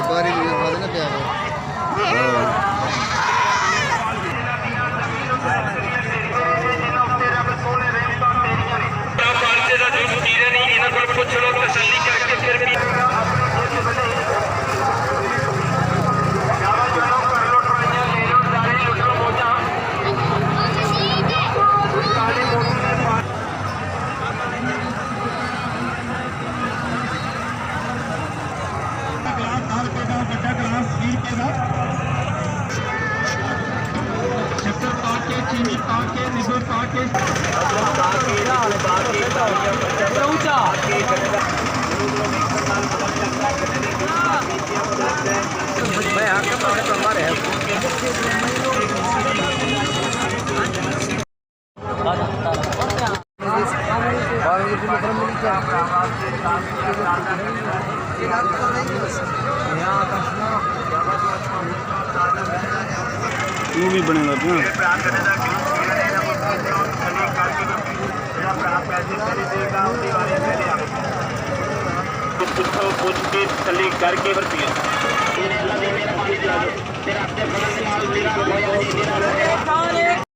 बारी भी बाद ना क्या कुछ लोग तसल्ली करके फिर भी चीनी पाके निबड़ पाके तू भी बनेगा पूछ के तसल्ली करके भरती